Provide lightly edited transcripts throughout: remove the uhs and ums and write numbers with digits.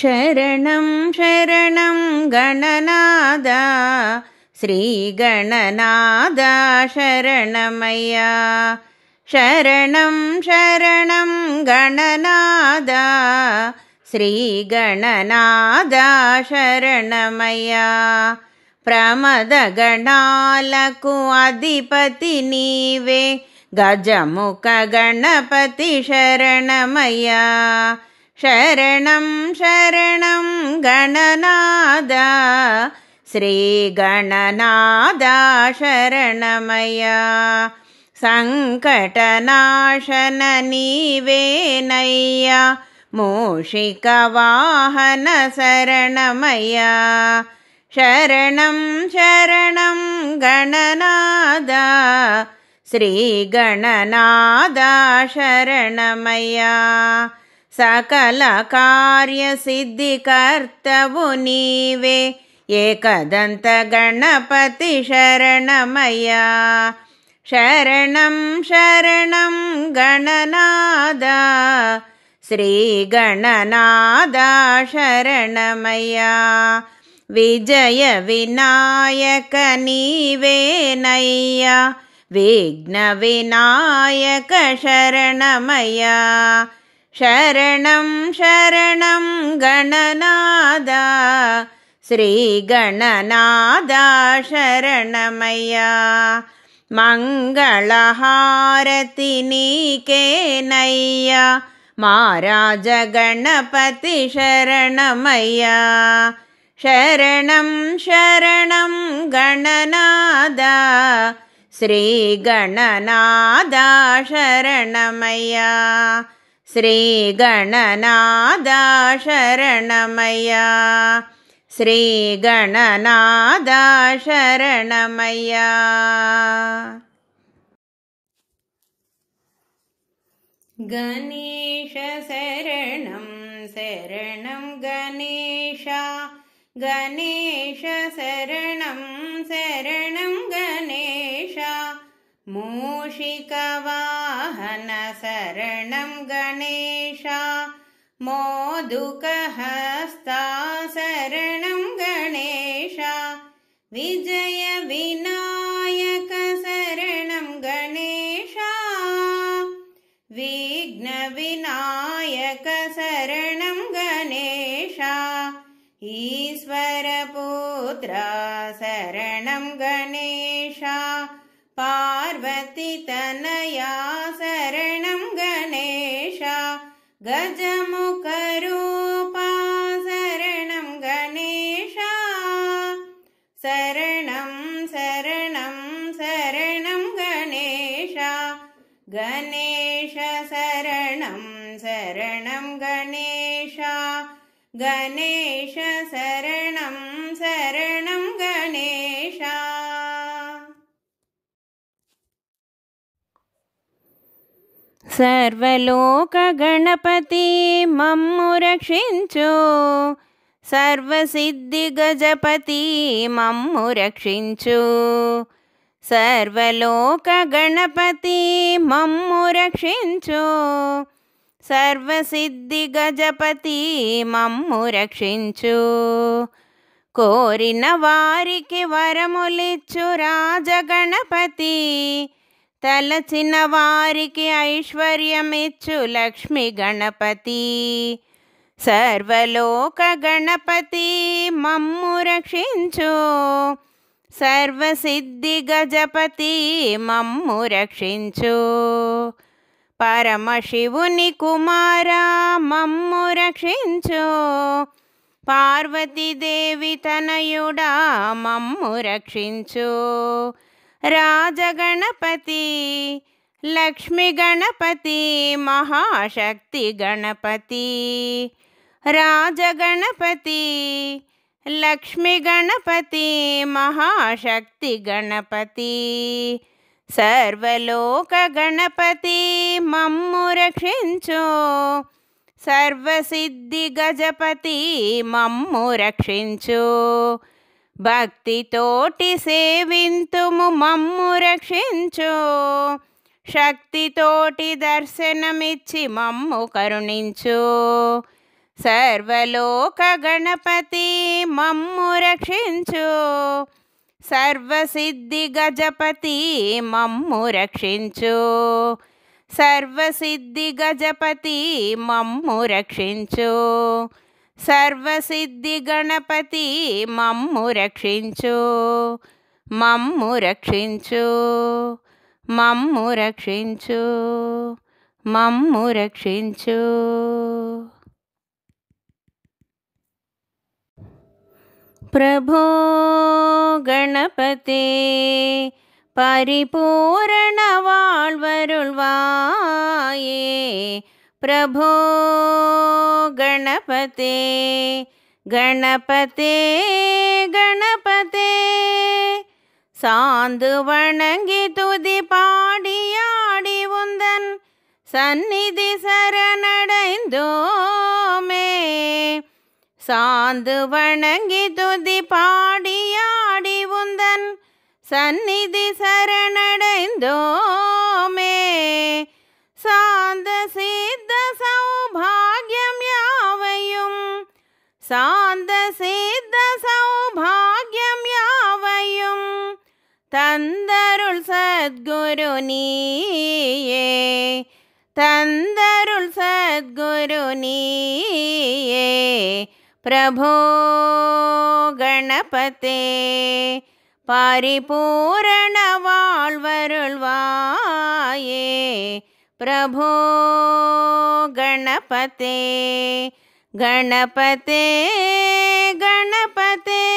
శరణం శరణం గణనాద శ్రీగణనాద శరణమయ్యా. శరణం శరణం గణనాద శ్రీగణనాద శరణమయ్యా. ప్రమద గణాలకు అధిపతి నీవే గజముఖ గణపతి శరణమయ్యా. శరణం శరణం గణనాద శ్రీగణనాద శరణమయ్యా. సంకటనాశన నీవేనయ్యా మూషిక వాహన శరణమయ్యా. శరణం శరణం గణనాద శ్రీగణనాద శరణమయ్యా. సకల కార్యసిద్ధికర్తవు నీవే ఏకదంత గణపతి శరణమయ్యా. శరణం శరణం గణనాద శ్రీగణనాద శరణమయ్యా. విజయ వినాయక నీవేనయ్యా విఘ్న వినాయక శరణమయ్యా. శరణం శరణం గణనాద శ్రీగణనాద శరణమయ్యా. మంగళహారతి నీకేనయ్యా మారాజ గణపతి శరణమయ్యా. శరణం శరణం గణనాద శ్రీగణనాద శరణమయ్యా. శ్రీగణనాద శరణమయ్యా. శ్రీగణనాద శరణమయ్యా. గణేశ శరణం శరణం గణేశ. గణేశ శరణం శరణం గణేశ. మూషిక వాహన శరణం గణేశ. మోదుకహస్త శరణం గణేశ. విజయ వినాయక శరణం గణేశ. విఘ్న వినాయక శరణం గణేశ. ఈశ్వరపుత్ర శరణం గణేశ. పార్వతి తనయా శరణం గణేశ. గజముఖ రూపా శరణం గణేశ. శరణం శరణం శరణం గణేశ. గణేశ శరణం శరణం గణేశ. గణేశ శరణం శరణం గణేశ. సర్వలోక గణపతి మమ్ము రక్షించు. సర్వసిద్ధి గజపతి మమ్ము రక్షించు. సర్వలోక గణపతి మమ్ము రక్షించు. సర్వసిద్ధి గజపతి మమ్ము రక్షించు. కోరిన వారికి వరములిచ్చు రాజగణపతి. తలచిన వారికి ఐశ్వర్యమిచ్చు లక్ష్మి గణపతి. సర్వలోక గణపతి మమ్ము రక్షించు. సర్వసిద్ధి గజపతి మమ్ము రక్షించు. పరమశివుని కుమారా మమ్ము రక్షించు. పార్వతీదేవి తనయుడా మమ్ము రక్షించు. రాజగణపతి లక్ష్మి గణపతి మహాశక్తి గణపతి. రాజగణపతి లక్ష్మి గణపతి మహాశక్తి గణపతి. సర్వలోక గణపతి మమ్ము రక్షించు. సర్వసిద్ధి గజపతి మమ్ము రక్షించు. భక్తితోటి సేవింతుము మమ్ము రక్షించు. శక్తితోటి దర్శనమిచ్చి మమ్ము కరుణించు. సర్వలోక గణపతి మమ్ము రక్షించు. సర్వసిద్ధి గజపతి మమ్ము రక్షించు. సర్వసిద్ధి గజపతి మమ్ము రక్షించు. సర్వసిద్ధి గణపతి మమ్ము రక్షించు. మమ్ము రక్షించు. మమ్ము రక్షించు. మమ్ము రక్షించు. ప్రభో గణపతే பரிபூரண வாழ்வருள்வாயே. பிரபோ கணபதே கணபதே கணபதே. சாந்து வணங்கி துதி பாடியாடி உந்தன் சந்நிதி சரணடைந்தோமே. சாந்து வணங்கி துதி பாடியாடி உந்தன் சந்நிதி சரணடைந்தோமே. சாந்த சித்த சௌபாகியம் யாவையும் சாந்த சித்த சௌபாகியம் யாவையும் தந்தருள் சத்குரு நீயே. தந்தருள் சத்குரு நீயே. பிரபோ கணபதே பரிபூரண வாழ்வருள்வாயே. பிரபோ கணபதே கணபதே கணபதே.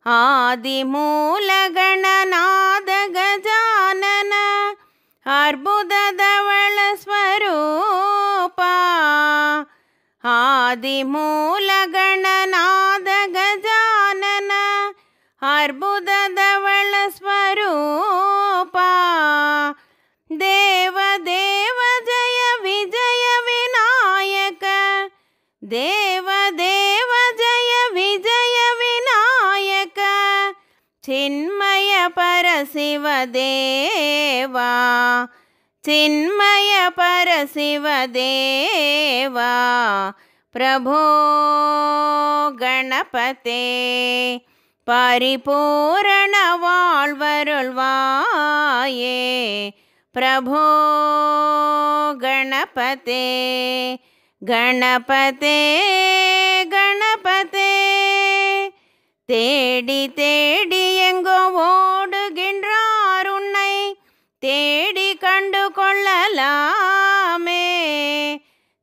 ஆதிமூல கணநாத கஜானன அற்புத தவள ஸ்வரூபா. ஆதிமூல கணநாத கஜானன அற்புத தவள ஸ்வரூபா. தேவ தேவ ஜய விஜய விநாயக. தேவ தேவ ஜய விஜய விநாயக. சின்மய பரசிவ தேவா. சின்மய பரசிவ தேவா. பிரபோ கணபதே பரிபூரண வாழ்வருள்வாயே. பிரபோ கணபதே கணபதே கணபதே. தேடி தேடி எங்கோ ஓடுகின்றார் உன்னை தேடி கண்டு கொள்ளலாமே.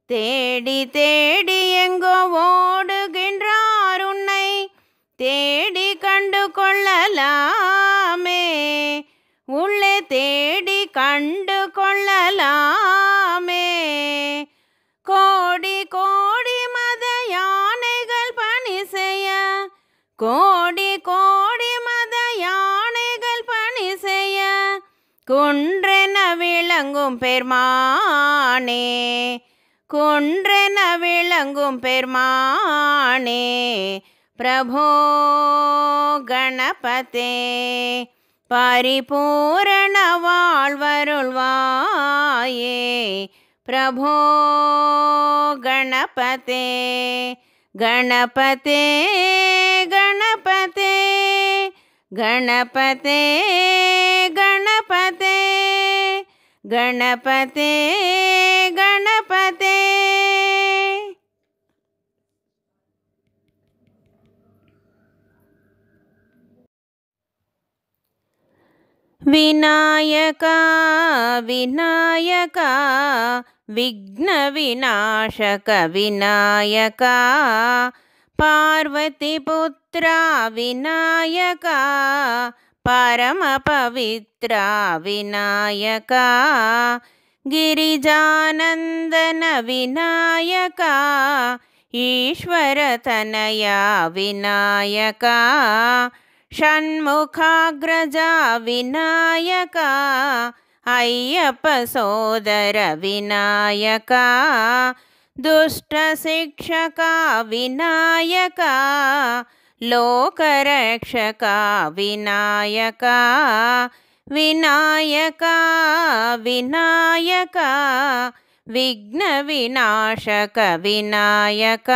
தேடி தேடி எங்கோ ஓடுகின்றார் உன்னை தேடி கண்டு கொள்ளலாமே. உள்ளே தேடி கண்டு கொள்ளலாமே. கோடி கோடி மத யானைகள் பணி செய்ய. கோடி கோடி மத யானைகள் பணி செய்ய. குன்றென விளங்கும் பெருமானே. குன்றென விளங்கும் பெருமானே. பிரபோ கணபதே பரிபூரண வாழ்வருள்வாயே. பிரபோ கணபதே கணபதே கணபதே கணபதே கணபதே கணபதே கணபதே. వినాయక వినాయక విఘ్న వినాశక వినాయక. పార్వతి పుత్ర వినాయక పరమ పవిత్ర వినాయక. గిరిజానందన వినాయక ఈశ్వర తనయ వినాయక. షణ్ముఖాగ్రజ వినాయక అయ్యప్ప సోదర వినాయక. దుష్ట శిక్షక వినాయక లోకరక్షక వినాయక. వినాయక వినాయక విఘ్న వినాశక వినాయక